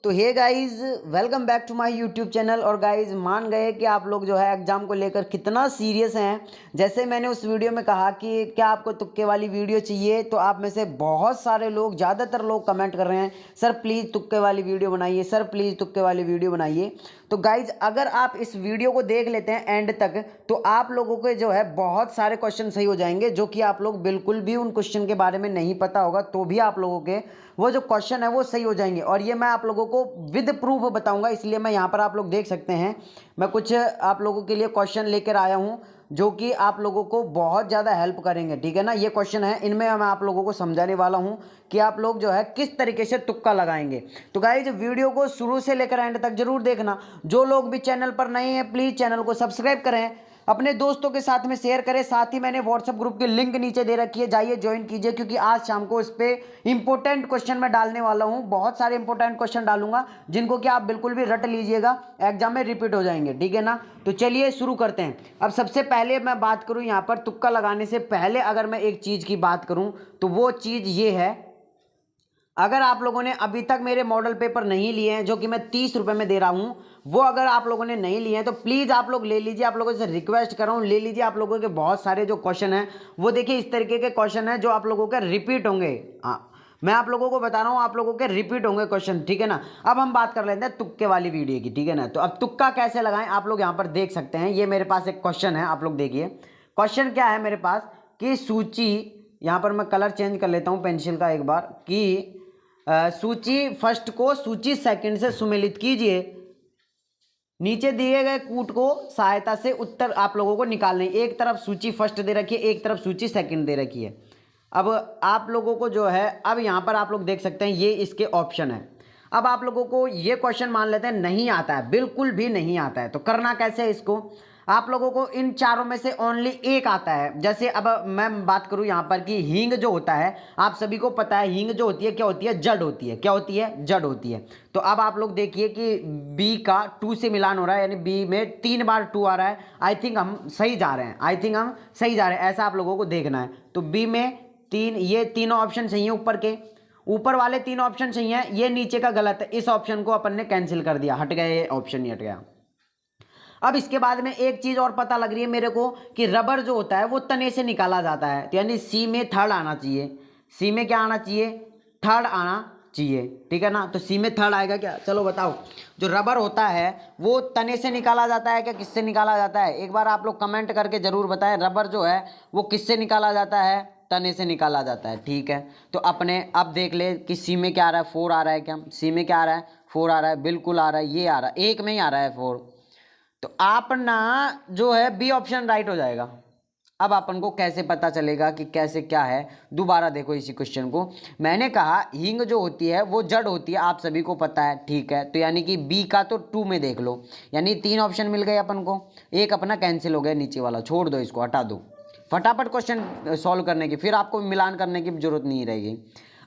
तो hey guys, welcome back to my YouTube channel. और guys मान गए कि आप लोग जो है एग्ज़ाम को लेकर कितना सीरियस हैं। जैसे मैंने उस वीडियो में कहा कि क्या आपको तुक्के वाली वीडियो चाहिए, तो आप में से बहुत सारे लोग, ज़्यादातर लोग कमेंट कर रहे हैं सर प्लीज़ तुक्के वाली वीडियो बनाइए, सर प्लीज़ तुक्के वाली वीडियो बनाइए। तो गाइज अगर आप इस वीडियो को देख लेते हैं एंड तक, तो आप लोगों के जो है बहुत सारे क्वेश्चन सही हो जाएंगे, जो कि आप लोग बिल्कुल भी उन क्वेश्चन के बारे में नहीं पता होगा तो भी आप लोगों के वो जो क्वेश्चन है वो सही हो जाएंगे। और ये मैं आप लोगों को विद प्रूफ बताऊंगा, इसलिए मैं यहाँ पर आप लोग देख सकते हैं मैं कुछ आप लोगों के लिए क्वेश्चन लेकर आया हूँ जो कि आप लोगों को बहुत ज़्यादा हेल्प करेंगे। ठीक है ना, ये क्वेश्चन है, इनमें मैं आप लोगों को समझाने वाला हूँ कि आप लोग जो है किस तरीके से तुक्का लगाएंगे। तो गाइस वीडियो को शुरू से लेकर एंड तक जरूर देखना। जो लोग भी चैनल पर नए हैं प्लीज़ चैनल को सब्सक्राइब करें, अपने दोस्तों के साथ में शेयर करें। साथ ही मैंने व्हाट्सएप ग्रुप की लिंक नीचे दे रखी है, जाइए ज्वाइन कीजिए, क्योंकि आज शाम को इस पर इंपॉर्टेंट क्वेश्चन मैं डालने वाला हूं। बहुत सारे इंपॉर्टेंट क्वेश्चन डालूंगा जिनको कि आप बिल्कुल भी रट लीजिएगा, एग्जाम में रिपीट हो जाएंगे। ठीक है ना, तो चलिए शुरू करते हैं। अब सबसे पहले मैं बात करूं यहाँ पर तुक्का लगाने से पहले, अगर मैं एक चीज़ की बात करूं तो वो चीज़ ये है, अगर आप लोगों ने अभी तक मेरे मॉडल पेपर नहीं लिए हैं जो कि मैं 30 रुपये में दे रहा हूं, वो अगर आप लोगों ने नहीं लिए हैं तो प्लीज़ आप लोग ले लीजिए। आप लोगों से रिक्वेस्ट कर रहा हूं, ले लीजिए। आप लोगों के बहुत सारे जो क्वेश्चन हैं वो देखिए इस तरीके के क्वेश्चन हैं जो आप लोगों के रिपीट होंगे। हाँ, मैं आप लोगों को बता रहा हूँ, आप लोगों के रिपीट होंगे क्वेश्चन। ठीक है ना, अब हम बात कर लेते हैं तुक्के वाली वीडियो की। ठीक है ना, तो अब तुक्का कैसे लगाएं आप लोग यहाँ पर देख सकते हैं। ये मेरे पास एक क्वेश्चन है, आप लोग देखिए क्वेश्चन क्या है मेरे पास कि सूची, यहाँ पर मैं कलर चेंज कर लेता हूँ पेंसिल का एक बार, कि सूची फर्स्ट को सूची सेकंड से सुमेलित कीजिए। नीचे दिए गए कूट को सहायता से उत्तर आप लोगों को निकालने। एक तरफ सूची फर्स्ट दे रखी है, एक तरफ सूची सेकंड दे रखी है। अब आप लोगों को जो है, अब यहाँ पर आप लोग देख सकते हैं ये इसके ऑप्शन है। अब आप लोगों को ये क्वेश्चन मान लेते हैं नहीं आता है, बिल्कुल भी नहीं आता है, तो करना कैसे है इसको। आप लोगों को इन चारों में से ओनली एक आता है। जैसे अब मैं बात करूं यहाँ पर कि हींग जो होता है, आप सभी को पता है हींग जो होती है क्या होती है, जड़ होती है। क्या होती है, जड़ होती है। तो अब आप लोग देखिए कि बी का 2 से मिलान हो रहा है, यानी बी में 3 बार 2 आ रहा है। आई थिंक हम सही जा रहे हैं, आई थिंक हम सही जा रहे हैं, ऐसा आप लोगों को देखना है। तो बी में 3, ये तीनों ऑप्शन सही है, ऊपर के ऊपर वाले 3 ऑप्शन सही है, ये नीचे का गलत है। इस ऑप्शन को अपन ने कैंसिल कर दिया, हट गया, ये ऑप्शन ही हट गया। अब इसके बाद में एक चीज और पता लग रही है मेरे को कि रबर जो होता है वो तने से निकाला जाता है, तो यानी सी में थर्ड आना चाहिए। सी में क्या आना चाहिए, थर्ड आना चाहिए। ठीक है ना, तो सी में थर्ड आएगा क्या, चलो बताओ। जो रबर होता है वो तने से निकाला जाता है क्या किससे निकाला जाता है, एक बार आप लोग कमेंट करके जरूर बताएं। रबर जो है वो किससे निकाला जाता है, तने से निकाला जाता है। ठीक है, तो अपने अब देख ले कि सी में क्या आ रहा है, 4 आ रहा है क्या, सी में क्या आ रहा है, 4 आ रहा है, बिल्कुल आ रहा है, ये आ रहा है, एक में ही आ रहा है 4। तो आप ना जो है बी ऑप्शन राइट हो जाएगा। अब अपन को कैसे पता चलेगा कि कैसे क्या है, दोबारा देखो इसी क्वेश्चन को। मैंने कहा हींग जो होती है वो जड़ होती है, आप सभी को पता है। ठीक है, तो यानी कि बी का तो 2 में देख लो, यानी 3 ऑप्शन मिल गए अपन को, एक अपना कैंसिल हो गया, नीचे वाला छोड़ दो, इसको हटा दो फटाफट क्वेश्चन सॉल्व करने की, फिर आपको मिलान करने की जरूरत नहीं रहेगी।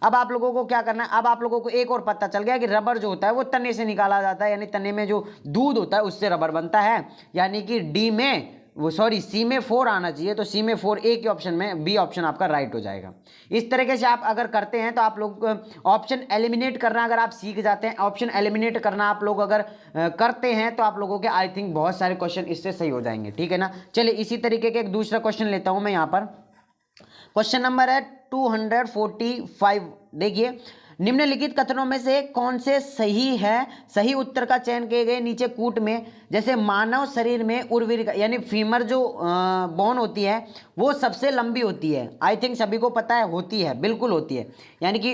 अब आप लोगों को क्या करना है, अब आप लोगों को एक और पता चल गया कि रबर जो होता है वो तने से निकाला जाता है, यानी तने में जो दूध होता है उससे रबर बनता है। यानी कि डी में वो सॉरी सी में 4 आना चाहिए, तो सी में 4 एक ही ऑप्शन में, बी ऑप्शन आपका राइट हो जाएगा। इस तरीके से आप अगर करते हैं तो आप लोग ऑप्शन एलिमिनेट करना अगर आप सीख जाते हैं, ऑप्शन एलिमिनेट करना आप लोग अगर करते हैं तो आप लोगों के आई थिंक बहुत सारे क्वेश्चन इससे सही हो जाएंगे। ठीक है ना, चलिए इसी तरीके के एक दूसरा क्वेश्चन लेता हूं मैं यहाँ पर। क्वेश्चन नंबर है 245। देखिए, निम्नलिखित कथनों में से कौन से सही है, सही उत्तर का चयन किए गए नीचे कूट में। जैसे मानव शरीर में उर्वरिका यानी फीमर जो बोन होती है वो सबसे लंबी होती है, आई थिंक सभी को पता है, होती है, बिल्कुल होती है। यानी कि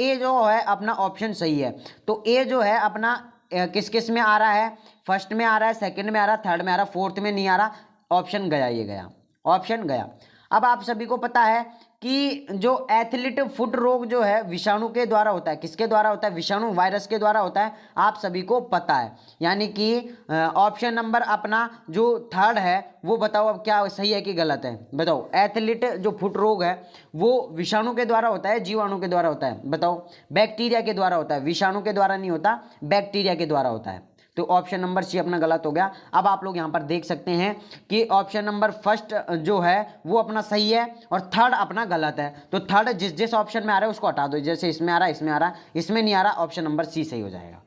ए जो है अपना ऑप्शन सही है। तो ए जो है अपना किस किस में आ रहा है, फर्स्ट में आ रहा है, सेकंड में आ रहा है, थर्ड में आ रहा है, फोर्थ में नहीं आ रहा, ऑप्शन गया, ये गया, ऑप्शन गया। अब आप सभी को पता है कि जो एथलीट फुट रोग जो है विषाणु के द्वारा होता है, किसके द्वारा होता है, विषाणु वायरस के द्वारा होता है, आप सभी को पता है। यानी कि ऑप्शन नंबर अपना जो थर्ड है वो बताओ अब क्या सही है कि गलत है, बताओ। एथलीट जो फुट रोग है वो विषाणु के द्वारा होता है, जीवाणु के द्वारा होता है, बताओ। बैक्टीरिया के द्वारा होता है, विषाणु के द्वारा नहीं होता, बैक्टीरिया के द्वारा होता है। तो ऑप्शन नंबर सी अपना गलत हो गया। अब आप लोग यहाँ पर देख सकते हैं कि ऑप्शन नंबर फर्स्ट जो है वो अपना सही है और थर्ड अपना गलत है। तो थर्ड जिस जिस ऑप्शन में आ रहा है उसको हटा दो, जैसे इसमें आ रहा है, इसमें आ रहा है, इसमें नहीं आ रहा, ऑप्शन नंबर सी सही हो जाएगा।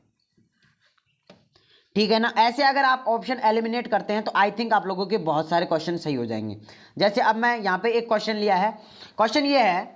ठीक है ना। ऐसे अगर आप ऑप्शन एलिमिनेट करते हैं तो आई थिंक आप लोगों के बहुत सारे क्वेश्चन सही हो जाएंगे। जैसे अब मैं यहाँ पे एक क्वेश्चन लिया है, क्वेश्चन ये है,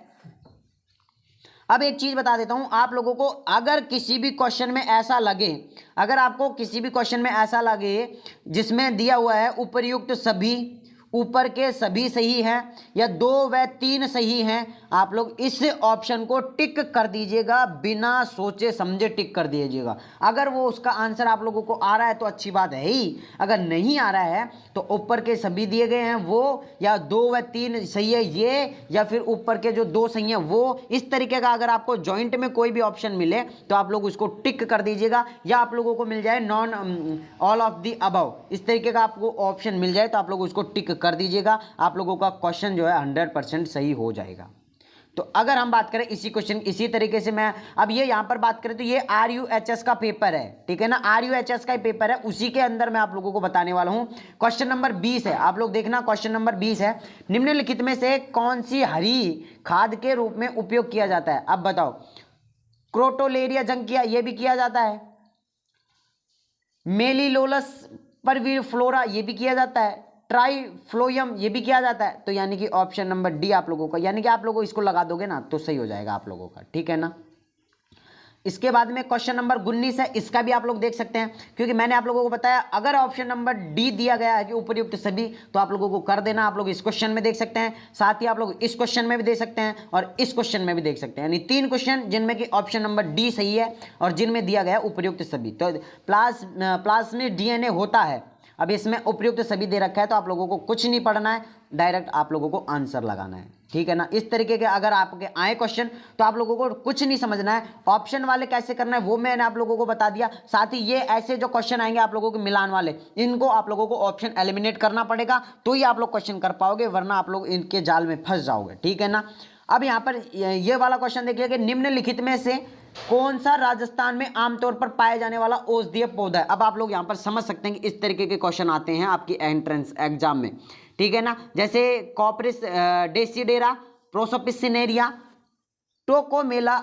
अब एक चीज बता देता हूं आप लोगों को, अगर किसी भी क्वेश्चन में ऐसा लगे, अगर आपको किसी भी क्वेश्चन में ऐसा लगे जिसमें दिया हुआ है उपर्युक्त सभी, ऊपर के सभी सही हैं या 2 व 3 सही हैं, आप लोग इस ऑप्शन को टिक कर दीजिएगा, बिना सोचे समझे टिक कर दीजिएगा। अगर वो उसका आंसर आप लोगों को आ रहा है तो अच्छी बात है ही, अगर नहीं आ रहा है तो ऊपर के सभी दिए गए हैं वो, या 2 व 3 सही है ये, या फिर ऊपर के जो 2 सही हैं वो, इस तरीके का अगर आपको जॉइंट में कोई भी ऑप्शन मिले तो आप लोग उसको टिक कर दीजिएगा। या आप लोगों को मिल जाए non all of the above, इस तरीके का आपको ऑप्शन मिल जाए तो आप लोग उसको टिक कर दीजिएगा। आप लोगों का क्वेश्चन जो है 100% सही हो जाएगा। तो अगर हम बात करें इसी क्वेश्चन इसी तरीके से, मैं अब ये यहां पर बात करें तो ये RUHS का पेपर है, ठीक है ना, RUHS का ही पेपर है, उसी के अंदर मैं आप लोगों को बताने वाला हूं। क्वेश्चन नंबर 20 है, आप लोग देखना, क्वेश्चन नंबर 20 है, निम्नलिखित में से कौन सी हरी खाद के रूप में उपयोग किया जाता है। अब बताओ, क्रोटोलेरिया जंकिया ये भी किया जाता है, मेलिलोलस परवीफ्लोरा ये भी किया जाता है, ट्राइफ्लोयम ये भी किया जाता है। तो यानी कि ऑप्शन नंबर डी आप लोगों का, यानी कि आप लोगों इसको लगा दोगे ना तो सही हो जाएगा आप लोगों का, ठीक है ना। इसके बाद में क्वेश्चन नंबर 19 है, इसका भी आप लोग देख सकते हैं, क्योंकि मैंने आप लोगों को बताया अगर ऑप्शन नंबर डी दिया गया है कि उपयुक्त सभी, तो आप लोगों को कर देना। आप लोग इस क्वेश्चन में देख सकते हैं, साथ ही आप लोग इस क्वेश्चन में भी देख सकते हैं और इस क्वेश्चन में भी देख सकते हैं, यानी 3 क्वेश्चन जिनमें कि ऑप्शन नंबर डी सही है और जिनमें दिया गया उपयुक्त सभी। तो प्लाज्मिड DNA होता है, अब इसमें उपयुक्त सभी दे रखा है तो आप लोगों को कुछ नहीं पढ़ना है, डायरेक्ट आप लोगों को आंसर लगाना है, ठीक है ना। इस तरीके के अगर आपके आए क्वेश्चन तो आप लोगों को कुछ नहीं समझना है, ऑप्शन वाले कैसे करना है वो मैंने आप लोगों को बता दिया। साथ ही ये ऐसे जो क्वेश्चन आएंगे आप लोगों के मिलान वाले, इनको आप लोगों को ऑप्शन एलिमिनेट करना पड़ेगा तो ही आप लोग क्वेश्चन कर पाओगे, वरना आप लोग इनके जाल में फंस जाओगे, ठीक है ना। अब यहाँ पर ये वाला क्वेश्चन देखिए कि निम्नलिखित में से कौन सा राजस्थान में आमतौर पर पाया जाने वाला औषधीय पौधा है। अब आप लोग यहाँ पर समझ सकते हैं कि इस तरीके के क्वेश्चन आते हैं आपकी एंट्रेंस एग्जाम में, ठीक है ना। जैसे कॉपरिस डेसिडेरा, प्रोसोपिस सिनेरिया, टोकोमेला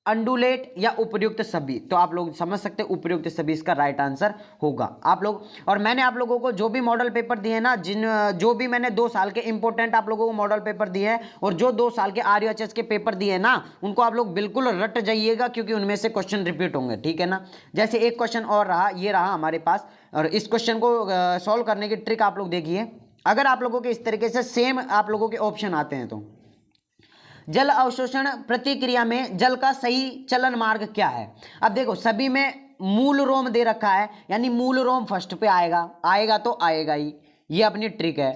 अंडुलेट या उपयुक्त सभी, तो आप लोग समझ सकते हैं उपयुक्त सभी इसका राइट आंसर होगा। आप लोग, और मैंने आप लोगों को जो भी मॉडल पेपर दिए ना, जो भी मैंने 2 साल के इंपॉर्टेंट आप लोगों को मॉडल पेपर दिए हैं और जो 2 साल के RUHS के पेपर दिए हैं ना, उनको आप लोग बिल्कुल रट जाइएगा, क्योंकि उनमें से क्वेश्चन रिपीट होंगे, ठीक है ना। जैसे एक क्वेश्चन और रहा, ये रहा हमारे पास, और इस क्वेश्चन को सॉल्व करने की ट्रिक आप लोग देखिए। अगर आप लोगों के इस तरीके से सेम आप लोगों के ऑप्शन आते हैं तो जल अवशोषण प्रतिक्रिया में जल का सही चलन मार्ग क्या है। अब देखो सभी में मूल रोम दे रखा है, यानी मूल रोम फर्स्ट पे आएगा, आएगा तो आएगा ही, ये अपनी ट्रिक है।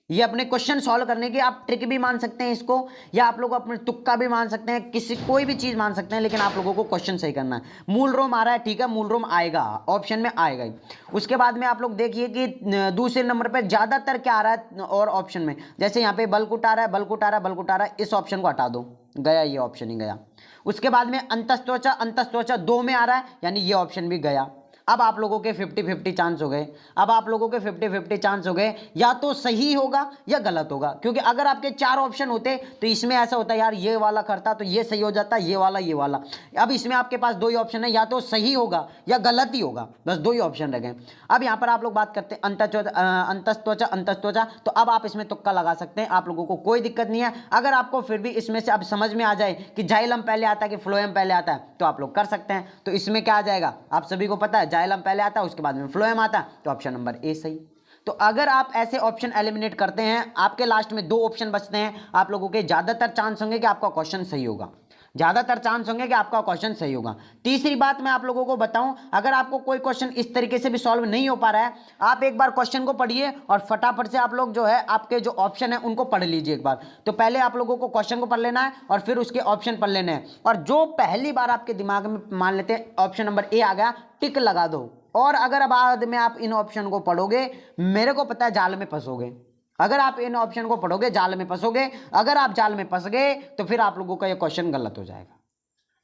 ये अपने क्वेश्चन सॉल्व करने की आप ट्रिक भी मान सकते हैं इसको, या आप लोग अपने तुक्का भी मान सकते हैं, किसी कोई भी चीज मान सकते हैं, लेकिन आप लोगों को क्वेश्चन सही करना है। मूल रोम आ रहा है, ठीक है, मूल रोम आएगा, ऑप्शन में आएगा ही। उसके बाद में आप लोग देखिए कि दूसरे नंबर पर ज्यादातर क्या आ रहा है और ऑप्शन में, जैसे यहाँ पे बलकुट आ रहा है, बलकुट आ रहा है, बलकुट आ रहा है, इस ऑप्शन को हटा दो, गया ये ऑप्शन ही गया। उसके बाद में अंतस्त्वचा, अंतस्त्वचा 2 में आ रहा है, यानी ये ऑप्शन भी गया। अब आप लोगों के 50-50 चांस हो गए, अब आप लोगों के 50-50 चांस हो गए, या तो सही होगा या गलत होगा, क्योंकि अगर आपके 4 ऑप्शन होते तो इसमें ऐसा होता यार ये वाला करता तो ये सही हो जाता, ये वाला ये वाला। अब इसमें आपके पास 2 ही ऑप्शन है, या तो सही होगा या गलत ही होगा, बस 2 ही ऑप्शन रह गए। अब यहाँ पर आप लोग बात करते हैं अंतस्त्वचा, अंतस्त्वचा, तो अब आप इसमें तुक्का लगा सकते हैं, आप लोगों को कोई दिक्कत नहीं है। अगर आपको फिर भी इसमें से अब समझ में आ जाए कि जाइलम पहले आता है कि फ्लोएम पहले आता है, तो आप लोग कर सकते हैं। तो इसमें क्या आ जाएगा, आप सभी को पता है जाइलम पहले आता है, उसके बाद में फ्लोएम आता है, तो ऑप्शन नंबर ए सही। तो अगर आप ऐसे ऑप्शन एलिमिनेट करते हैं, आपके लास्ट में 2 ऑप्शन बचते हैं, आप लोगों के ज्यादातर चांस होंगे कि आपका क्वेश्चन सही होगा, ज्यादातर चांस होंगे कि आपका क्वेश्चन सही होगा। तीसरी बात मैं आप लोगों को बताऊं, अगर आपको कोई क्वेश्चन इस तरीके से भी सॉल्व नहीं हो पा रहा है, आप एक बार क्वेश्चन को पढ़िए और फटाफट से आप लोग जो है आपके जो ऑप्शन है उनको पढ़ लीजिए एक बार। तो पहले आप लोगों को क्वेश्चन को पढ़ लेना है और फिर उसके ऑप्शन पढ़ लेने हैं, और जो पहली बार आपके दिमाग में मान लेते हैं ऑप्शन नंबर ए आ गया, टिक लगा दो। और अगर बाद में आप इन ऑप्शन को पढ़ोगे, मेरे को पता है जाल में फंसोगे। अगर आप इन ऑप्शन को पढ़ोगे जाल में फंसोगे, अगर आप जाल में फंस गए तो फिर आप लोगों का ये क्वेश्चन गलत हो जाएगा।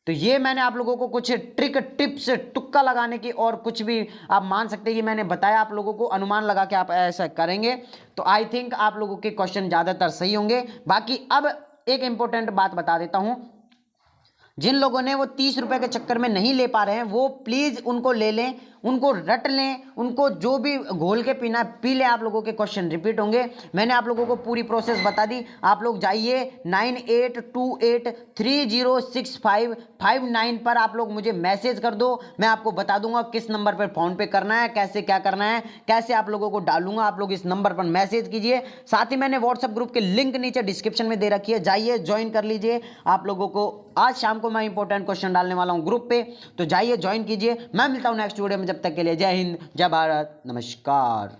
तो ये मैंने आप लोगों को कुछ ट्रिक टिप्स तुक्का लगाने की और कुछ भी आप मान सकते हैं कि मैंने बताया आप लोगों को, अनुमान लगा के आप ऐसा करेंगे तो आई थिंक आप लोगों के क्वेश्चन ज़्यादातर सही होंगे। बाकी अब एक इंपॉर्टेंट बात बता देता हूँ, जिन लोगों ने वो 30 रुपए के चक्कर में नहीं ले पा रहे हैं वो प्लीज़ उनको ले लें, उनको रट लें, उनको जो भी घोल के पीना पी लें। आप लोगों के क्वेश्चन रिपीट होंगे। मैंने आप लोगों को पूरी प्रोसेस बता दी। आप लोग जाइए 9828306559 पर आप लोग मुझे मैसेज कर दो, मैं आपको बता दूंगा किस नंबर पर फ़ोन पे करना है, कैसे क्या करना है, कैसे आप लोगों को डालूंगा। आप लोग इस नंबर पर मैसेज कीजिए। साथ ही मैंने व्हाट्सएप ग्रुप के लिंक नीचे डिस्क्रिप्शन में दे रखी है, जाइए ज्वाइन कर लीजिए। आप लोगों को आज शाम को मैं इंपॉर्टेंट क्वेश्चन डालने वाला हूं ग्रुप पे, तो जाइए ज्वाइन कीजिए। मैं मिलता हूं नेक्स्ट वीडियो में, जब तक के लिए जय हिंद, जय भारत, नमस्कार।